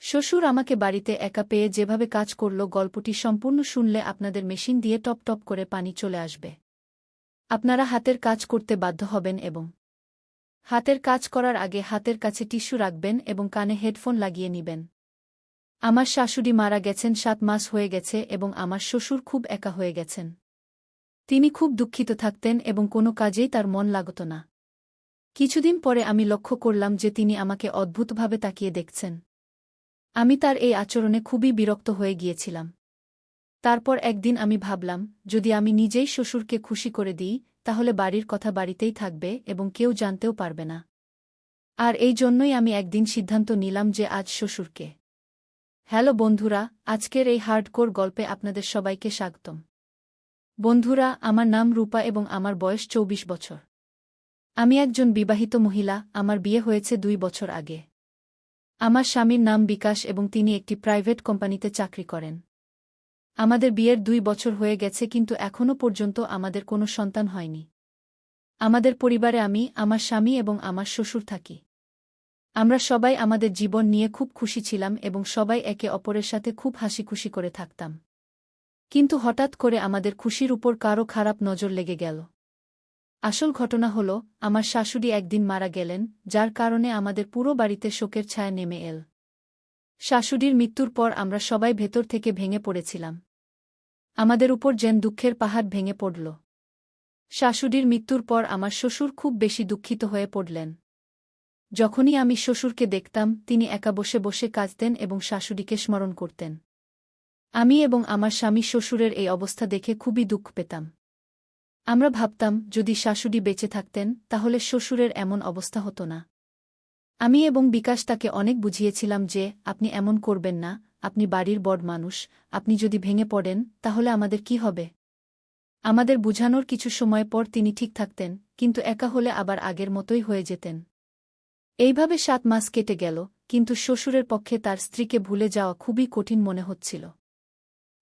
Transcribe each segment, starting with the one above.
শ্বশুর আমাকে বাড়িতে একা পেয়ে যেভাবে কাজ করল গল্পটি সম্পূর্ণ শুনলে আপনাদের মেশিন দিয়ে টপ টপ করে পানি চলে আসবে। আপনারা হাতের কাজ করতে বাধ্য হবেন এবং হাতের কাজ করার আগে হাতের কাছে টিস্যু রাখবেন এবং কানে হেডফোন লাগিয়ে নিবেন। আমার শাশুড়ি মারা গেছেন 7 মাস হয়ে গেছে এবং আমার শ্বশুর খুব একা হয়ে গেছেন। তিনি খুব দুঃখিত থাকতেন এবং কোনো কাজেই তার মন লাগত না। কিছুদিন পরে আমি লক্ষ্য করলাম যে তিনি আমাকে অদ্ভুতভাবে তাকিয়ে দেখছেন। আমি তার এই আচরণে খুবই বিরক্ত হয়ে গিয়েছিলাম। তারপর একদিন আমি ভাবলাম, যদি আমি নিজেই শ্বশুরকে খুশি করে দিই, তাহলে বাড়ির কথা বাড়িতেই থাকবে এবং কেউ জানতেও পারবে না। আর এই জন্যই আমি একদিন সিদ্ধান্ত নিলাম যে আজ শ্বশুরকে। হ্যালো বন্ধুরা, আজকের এই হার্ডকোর গল্পে আপনাদের সবাইকে স্বাগতম। বন্ধুরা, আমার নাম রূপা এবং আমার বয়স 24 বছর। আমি একজন বিবাহিত মহিলা, আমার বিয়ে হয়েছে 2 বছর আগে। আমার স্বামীর নাম বিকাশ এবং তিনি একটি প্রাইভেট কোম্পানিতে চাকরি করেন। আমাদের বিয়ের 2 বছর হয়ে গেছে কিন্তু এখনও পর্যন্ত আমাদের কোনো সন্তান হয়নি। আমাদের পরিবারে আমি, আমার স্বামী এবং আমার শ্বশুর থাকি। আমরা সবাই আমাদের জীবন নিয়ে খুব খুশি ছিলাম এবং সবাই একে অপরের সাথে খুব হাসিখুশি করে থাকতাম। কিন্তু হঠাৎ করে আমাদের খুশির উপর কারও খারাপ নজর লেগে গেল। আসল ঘটনা হল, আমার শাশুড়ি একদিন মারা গেলেন, যার কারণে আমাদের পুরো বাড়িতে শোকের ছায়া নেমে এল। শাশুড়ির মৃত্যুর পর আমরা সবাই ভেতর থেকে ভেঙে পড়েছিলাম। আমাদের উপর যেন দুঃখের পাহাড় ভেঙে পড়ল। শাশুড়ির মৃত্যুর পর আমার শ্বশুর খুব বেশি দুঃখিত হয়ে পড়লেন। যখনই আমি শ্বশুরকে দেখতাম, তিনি একা বসে বসে কাঁদতেন এবং শাশুড়িকে স্মরণ করতেন। আমি এবং আমার স্বামী শ্বশুরের এই অবস্থা দেখে খুবই দুঃখ পেতাম। আমরা ভাবতাম, যদি শাশুড়ি বেঁচে থাকতেন তাহলে শ্বশুরের এমন অবস্থা হতো না। আমি এবং বিকাশ তাকে অনেক বুঝিয়েছিলাম যে, আপনি এমন করবেন না, আপনি বাড়ির বড় মানুষ, আপনি যদি ভেঙে পড়েন তাহলে আমাদের কি হবে? আমাদের বুঝানোর কিছু সময় পর তিনি ঠিক থাকতেন, কিন্তু একা হলে আবার আগের মতোই হয়ে যেতেন। এইভাবে 7 মাস কেটে গেল, কিন্তু শ্বশুরের পক্ষে তার স্ত্রীকে ভুলে যাওয়া খুবই কঠিন মনে হচ্ছিল।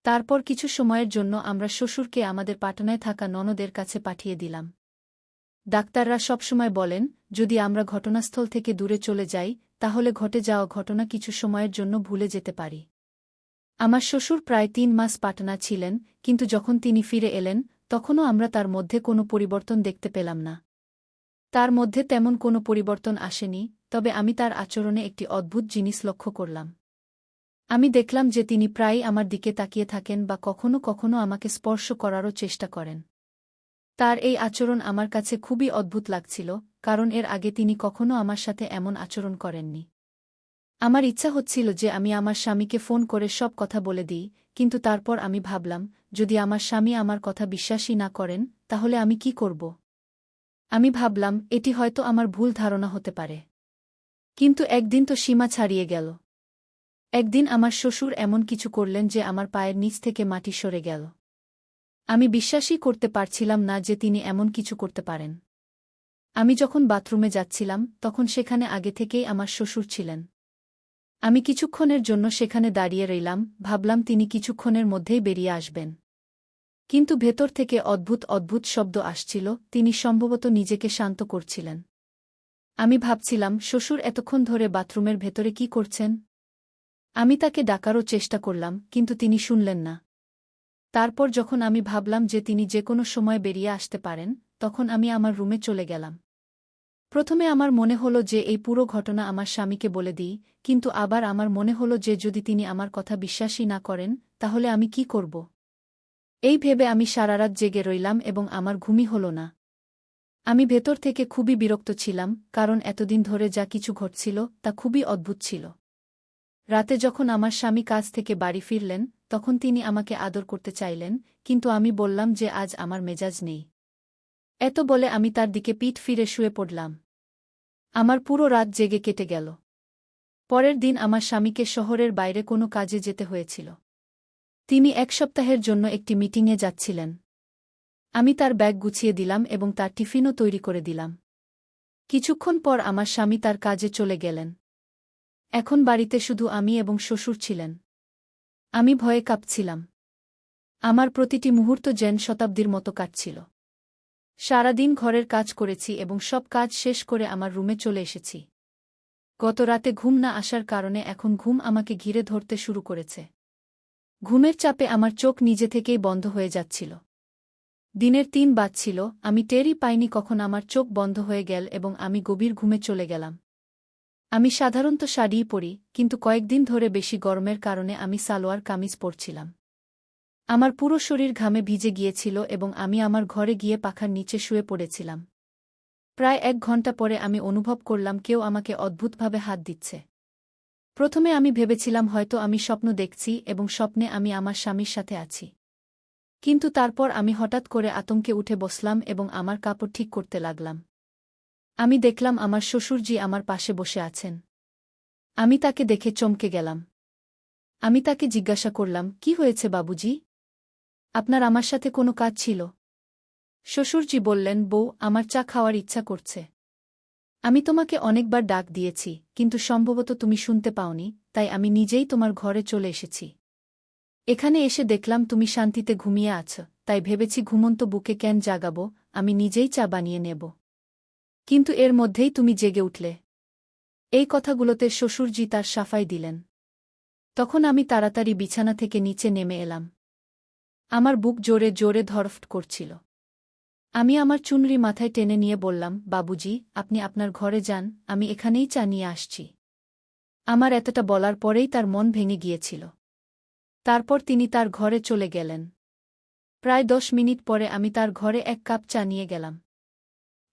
তারপর কিছু সময়ের জন্য আমরা শ্বশুরকে আমাদের পাটনায় থাকা ননদের কাছে পাঠিয়ে দিলাম। ডাক্তাররা সবসময় বলেন, যদি আমরা ঘটনাস্থল থেকে দূরে চলে যাই, তাহলে ঘটে যাওয়া ঘটনা কিছু সময়ের জন্য ভুলে যেতে পারি। আমার শ্বশুর প্রায় 3 মাস পাটনা ছিলেন, কিন্তু যখন তিনি ফিরে এলেন, তখনও আমরা তার মধ্যে কোনো পরিবর্তন দেখতে পেলাম না। তার মধ্যে তেমন কোনো পরিবর্তন আসেনি, তবে আমি তার আচরণে একটি অদ্ভুত জিনিস লক্ষ্য করলাম। আমি দেখলাম যে তিনি প্রায়ই আমার দিকে তাকিয়ে থাকেন বা কখনো কখনো আমাকে স্পর্শ করারও চেষ্টা করেন। তার এই আচরণ আমার কাছে খুবই অদ্ভুত লাগছিল, কারণ এর আগে তিনি কখনো আমার সাথে এমন আচরণ করেননি। আমার ইচ্ছা হচ্ছিল যে আমি আমার স্বামীকে ফোন করে সব কথা বলে দিই, কিন্তু তারপর আমি ভাবলাম, যদি আমার স্বামী আমার কথা বিশ্বাসই না করেন, তাহলে আমি কি করব? আমি ভাবলাম, এটি হয়তো আমার ভুল ধারণা হতে পারে। কিন্তু একদিন তো সীমা ছাড়িয়ে গেল। একদিন আমার শ্বশুর এমন কিছু করলেন যে আমার পায়ের নিচ থেকে মাটি সরে গেল। আমি বিশ্বাসই করতে পারছিলাম না যে তিনি এমন কিছু করতে পারেন। আমি যখন বাথরুমে যাচ্ছিলাম, তখন সেখানে আগে থেকেই আমার শ্বশুর ছিলেন। আমি কিছুক্ষণের জন্য সেখানে দাঁড়িয়ে রইলাম, ভাবলাম তিনি কিছুক্ষণের মধ্যেই বেরিয়ে আসবেন। কিন্তু ভেতর থেকে অদ্ভুত অদ্ভুত শব্দ আসছিল, তিনি সম্ভবত নিজেকে শান্ত করছিলেন। আমি ভাবছিলাম, শ্বশুর এতক্ষণ ধরে বাথরুমের ভেতরে কি করছেন? আমি তাকে ডাকারও চেষ্টা করলাম, কিন্তু তিনি শুনলেন না। তারপর যখন আমি ভাবলাম যে তিনি যে কোনো সময় বেরিয়ে আসতে পারেন, তখন আমি আমার রুমে চলে গেলাম। প্রথমে আমার মনে হলো যে এই পুরো ঘটনা আমার স্বামীকে বলে দিই, কিন্তু আবার আমার মনে হলো যে যদি তিনি আমার কথা বিশ্বাসই না করেন, তাহলে আমি কি করব? এই ভেবে আমি সারারাত জেগে রইলাম এবং আমার ঘুমই হল না। আমি ভেতর থেকে খুবই বিরক্ত ছিলাম, কারণ এতদিন ধরে যা কিছু ঘটছিল তা খুবই অদ্ভুত ছিল। রাতে যখন আমার স্বামী কাজ থেকে বাড়ি ফিরলেন, তখন তিনি আমাকে আদর করতে চাইলেন, কিন্তু আমি বললাম যে আজ আমার মেজাজ নেই। এত বলে আমি তার দিকে পিঠ ফিরে শুয়ে পড়লাম। আমার পুরো রাত জেগে কেটে গেল। পরের দিন আমার স্বামীকে শহরের বাইরে কোনো কাজে যেতে হয়েছিল। তিনি 1 সপ্তাহের জন্য একটি মিটিংয়ে যাচ্ছিলেন। আমি তার ব্যাগ গুছিয়ে দিলাম এবং তার টিফিনও তৈরি করে দিলাম। কিছুক্ষণ পর আমার স্বামী তার কাজে চলে গেলেন। এখন বাড়িতে শুধু আমি এবং শ্বশুর ছিলেন। আমি ভয়ে কাঁপছিলাম। আমার প্রতিটি মুহূর্ত যেন শতাব্দীর মতো কাটছিল। সারাদিন ঘরের কাজ করেছি এবং সব কাজ শেষ করে আমার রুমে চলে এসেছি। গত রাতে ঘুম না আসার কারণে এখন ঘুম আমাকে ঘিরে ধরতে শুরু করেছে। ঘুমের চাপে আমার চোখ নিজে থেকেই বন্ধ হয়ে যাচ্ছিল। দিনের ৩ বাজছিল, আমি টেরই পাইনি কখন আমার চোখ বন্ধ হয়ে গেল এবং আমি গভীর ঘুমে চলে গেলাম। আমি সাধারণত শাড়িই পরি, কিন্তু কয়েকদিন ধরে বেশি গরমের কারণে আমি সালোয়ার কামিজ পরছিলাম। আমার পুরো শরীর ঘামে ভিজে গিয়েছিল এবং আমি আমার ঘরে গিয়ে পাখার নিচে শুয়ে পড়েছিলাম। প্রায় ১ ঘণ্টা পরে আমি অনুভব করলাম কেউ আমাকে অদ্ভুতভাবে হাত দিচ্ছে। প্রথমে আমি ভেবেছিলাম হয়তো আমি স্বপ্ন দেখছি এবং স্বপ্নে আমি আমার স্বামীর সাথে আছি। কিন্তু তারপর আমি হঠাৎ করে আতঙ্কে উঠে বসলাম এবং আমার কাপড় ঠিক করতে লাগলাম। আমি দেখলাম আমার শ্বশুরজি আমার পাশে বসে আছেন। আমি তাকে দেখে চমকে গেলাম। আমি তাকে জিজ্ঞাসা করলাম, কি হয়েছে বাবুজি? আপনার আমার সাথে কোনো কাজ ছিল? শ্বশুরজি বললেন, বউ, আমার চা খাওয়ার ইচ্ছা করছে। আমি তোমাকে অনেকবার ডাক দিয়েছি, কিন্তু সম্ভবত তুমি শুনতে পাওনি, তাই আমি নিজেই তোমার ঘরে চলে এসেছি। এখানে এসে দেখলাম তুমি শান্তিতে ঘুমিয়ে আছো, তাই ভেবেছি ঘুমন্ত বুকে কেন জাগাবো, আমি নিজেই চা বানিয়ে নেব। কিন্তু এর মধ্যেই তুমি জেগে উঠলে। এই কথাগুলোতে শ্বশুরজি তার সাফাই দিলেন। তখন আমি তাড়াতাড়ি বিছানা থেকে নিচে নেমে এলাম। আমার বুক জোরে জোরে ধড়ফড় করছিল। আমি আমার চুনরি মাথায় টেনে নিয়ে বললাম, বাবুজি, আপনি আপনার ঘরে যান, আমি এখানেই চা নিয়ে আসছি। আমার এতটা বলার পরেই তার মন ভেঙে গিয়েছিল। তারপর তিনি তার ঘরে চলে গেলেন। প্রায় ১০ মিনিট পরে আমি তার ঘরে ১ কাপ চা নিয়ে গেলাম।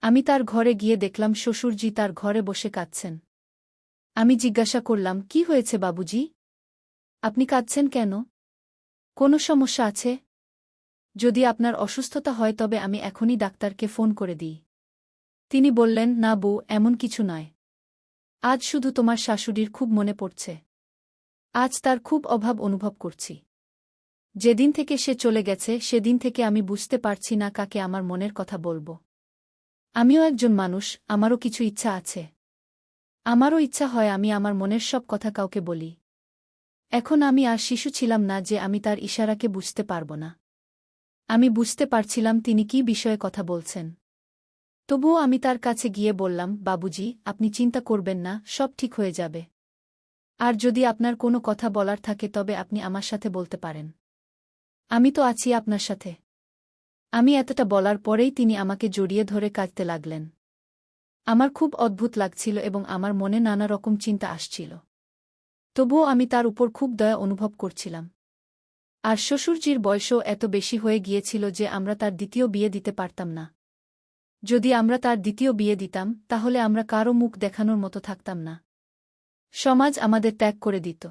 আমি তার ঘরে গিয়ে দেখলাম শ্বশুরজি তার ঘরে বসে কাঁদছেন। আমি জিজ্ঞাসা করলাম, কি হয়েছে বাবুজি? আপনি কাঁদছেন কেন? কোনো সমস্যা আছে? যদি আপনার অসুস্থতা হয় তবে আমি এখনই ডাক্তারকে ফোন করে দিই। তিনি বললেন, না বউ, এমন কিছু নয়। আজ শুধু তোমার শাশুড়ির খুব মনে পড়ছে। আজ তার খুব অভাব অনুভব করছি। যেদিন থেকে সে চলে গেছে সেদিন থেকে আমি বুঝতে পারছি না কাকে আমার মনের কথা বলবো। আমিও একজন মানুষ, আমারও কিছু ইচ্ছা আছে। আমারও ইচ্ছা হয় আমি আমার মনের সব কথা কাউকে বলি। এখন আমি আর শিশু ছিলাম না যে আমি তার ইশারাকে বুঝতে পারব না। আমি বুঝতে পারছিলাম তিনি কী বিষয়ে কথা বলছেন। তবুও আমি তার কাছে গিয়ে বললাম, বাবুজি, আপনি চিন্তা করবেন না, সব ঠিক হয়ে যাবে। আর যদি আপনার কোনো কথা বলার থাকে তবে আপনি আমার সাথে বলতে পারেন। আমি তো আছি আপনার সাথে। আমি এতটা বলার পরেই তিনি আমাকে জড়িয়ে ধরে কাঁদতে লাগলেন। আমার খুব অদ্ভুত লাগছিল এবং আমার মনে নানা রকম চিন্তা আসছিল। তবুও আমি তার উপর খুব দয়া অনুভব করছিলাম। আর শ্বশুরজির বয়সও এত বেশি হয়ে গিয়েছিল যে আমরা তার দ্বিতীয় বিয়ে দিতে পারতাম না। যদি আমরা তার দ্বিতীয় বিয়ে দিতাম তাহলে আমরা কারও মুখ দেখানোর মতো থাকতাম না। সমাজ আমাদের ত্যাগ করে দিত।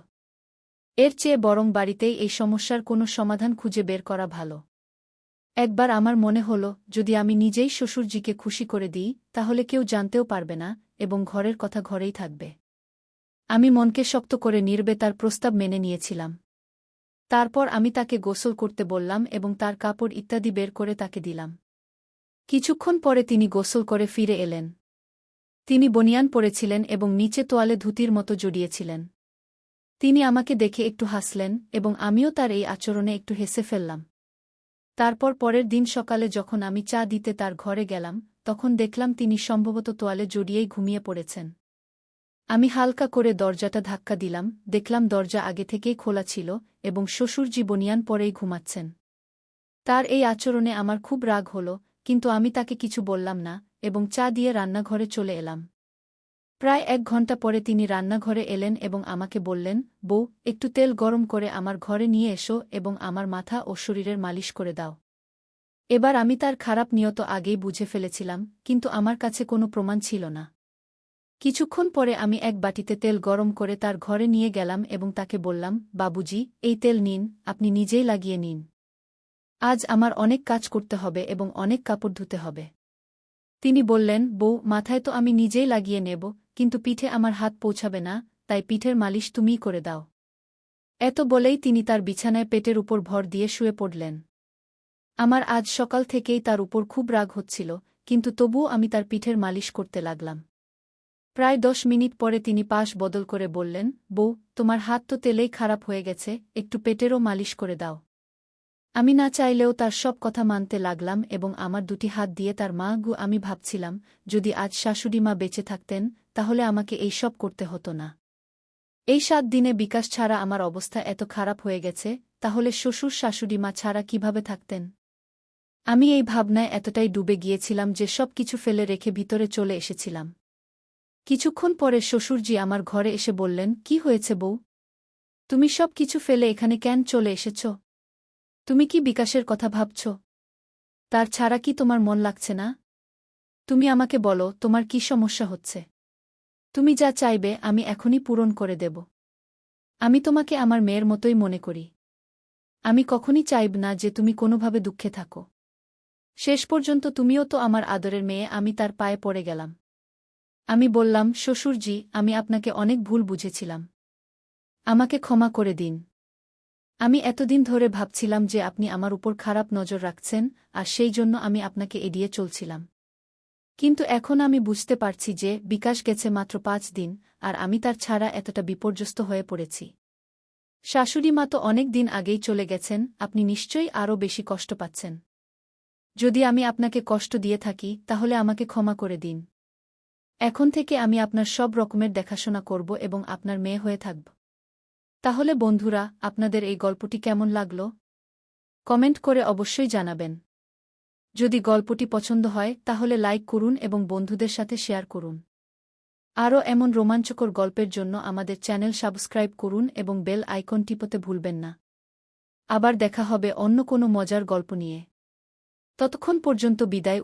এর চেয়ে বরং বাড়িতেই এই সমস্যার কোনো সমাধান খুঁজে বের করা ভালো। একবার আমার মনে হল, যদি আমি নিজেই শ্বশুরজিকে খুশি করে দিই তাহলে কেউ জানতেও পারবে না এবং ঘরের কথা ঘরেই থাকবে। আমি মনকে শক্ত করে নীরবে তার প্রস্তাব মেনে নিয়েছিলাম। তারপর আমি তাকে গোসল করতে বললাম এবং তার কাপড় ইত্যাদি বের করে তাকে দিলাম। কিছুক্ষণ পরে তিনি গোসল করে ফিরে এলেন। তিনি বনিয়ান পরেছিলেন এবং নিচে তোয়ালে ধুতির মতো জড়িয়েছিলেন। তিনি আমাকে দেখে একটু হাসলেন এবং আমিও তার এই আচরণে একটু হেসে ফেললাম। তারপর পরের দিন সকালে যখন আমি চা দিতে তার ঘরে গেলাম তখন দেখলাম তিনি সম্ভবত তোয়ালে জড়িয়েই ঘুমিয়ে পড়েছেন। আমি হালকা করে দরজাটা ধাক্কা দিলাম, দেখলাম দরজা আগে থেকেই খোলা ছিল এবং শ্বশুরজি বনিয়ান পরেই ঘুমাচ্ছেন। তার এই আচরণে আমার খুব রাগ হল, কিন্তু আমি তাকে কিছু বললাম না এবং চা দিয়ে রান্নাঘরে চলে এলাম। প্রায় ১ ঘণ্টা পরে তিনি রান্নাঘরে এলেন এবং আমাকে বললেন, বউ, একটু তেল গরম করে আমার ঘরে নিয়ে এসো এবং আমার মাথা ও শরীরের মালিশ করে দাও। এবার আমি তার খারাপ নিয়ত আগেই বুঝে ফেলেছিলাম, কিন্তু আমার কাছে কোনো প্রমাণ ছিল না। কিছুক্ষণ পরে আমি এক বাটিতে তেল গরম করে তার ঘরে নিয়ে গেলাম এবং তাকে বললাম, বাবুজি, এই তেল নিন, আপনি নিজেই লাগিয়ে নিন। আজ আমার অনেক কাজ করতে হবে এবং অনেক কাপড় ধুতে হবে। তিনি বললেন, বউ, মাথায় তো আমি নিজেই লাগিয়ে নেব, কিন্তু পিঠে আমার হাত পৌঁছাবে না, তাই পিঠের মালিশ তুমিই করে দাও। এত বলেই তিনি তার বিছানায় পেটের উপর ভর দিয়ে শুয়ে পড়লেন। আমার আজ সকাল থেকেই তার উপর খুব রাগ হচ্ছিল, কিন্তু তবুও আমি তার পিঠের মালিশ করতে লাগলাম। প্রায় ১০ মিনিট পরে তিনি পাশ বদল করে বললেন, বউ, তোমার হাত তো তেলেই খারাপ হয়ে গেছে, একটু পেটেরও মালিশ করে দাও। আমি না চাইলেও তার সব কথা মানতে লাগলাম এবং আমার দুটি হাত দিয়ে তার মা গু আমি ভাবছিলাম, যদি আজ শাশুড়ি মা বেঁচে থাকতেন তাহলে আমাকে এই সব করতে হতো না। এই 7 দিনে বিকাশ ছাড়া আমার অবস্থা এত খারাপ হয়ে গেছে, তাহলে শ্বশুর শাশুড়ি মা ছাড়া কিভাবে থাকতেন? আমি এই ভাবনায় এতটাই ডুবে গিয়েছিলাম যে সব কিছু ফেলে রেখে ভিতরে চলে এসেছিলাম। কিছুক্ষণ পরে শ্বশুরজি আমার ঘরে এসে বললেন, কি হয়েছে বউ? তুমি সব কিছু ফেলে এখানে কেন চলে এসেছ? তুমি কি বিকাশের কথা ভাবছ? তার ছাড়া কি তোমার মন লাগছে না? তুমি আমাকে বলো, তোমার কি সমস্যা হচ্ছে? তুমি যা চাইবে আমি এখনই পূরণ করে দেব। আমি তোমাকে আমার মেয়ের মতোই মনে করি। আমি কখনই চাইব না যে তুমি কোনোভাবে দুঃখে থাকো। শেষ পর্যন্ত তুমিও তো আমার আদরের মেয়ে। আমি তার পায়ে পড়ে গেলাম। আমি বললাম, শ্বশুরজি, আমি আপনাকে অনেক ভুল বুঝেছিলাম। আমাকে ক্ষমা করে দিন। আমি এতদিন ধরে ভাবছিলাম যে আপনি আমার উপর খারাপ নজর রাখছেন, আর সেই জন্য আমি আপনাকে এড়িয়ে চলছিলাম। কিন্তু এখন আমি বুঝতে পারছি যে বিকাশ গেছে মাত্র 5 দিন, আর আমি তার ছাড়া এতটা বিপর্যস্ত হয়ে পড়েছি। শাশুড়ি মা তো অনেক দিন আগেই চলে গেছেন, আপনি নিশ্চয়ই আরও বেশি কষ্ট পাচ্ছেন। যদি আমি আপনাকে কষ্ট দিয়ে থাকি তাহলে আমাকে ক্ষমা করে দিন। এখন থেকে আমি আপনার সব রকমের দেখাশোনা করব এবং আপনার মেয়ে হয়ে থাকব। তাহলে বন্ধুরা, আপনাদের এই গল্পটি কেমন লাগল? কমেন্ট করে অবশ্যই জানাবেন। যদি গল্পটি পছন্দ হয় তাহলে লাইক করুন এবং বন্ধুদের সাথে শেয়ার করুন। আরও এমন রোমাঞ্চকর গল্পের জন্য আমাদের চ্যানেল সাবস্ক্রাইব করুন এবং বেল আইকন টিপতে ভুলবেন না। আবার দেখা হবে অন্য কোনো মজার গল্প নিয়ে। ততক্ষণ পর্যন্ত বিদায়।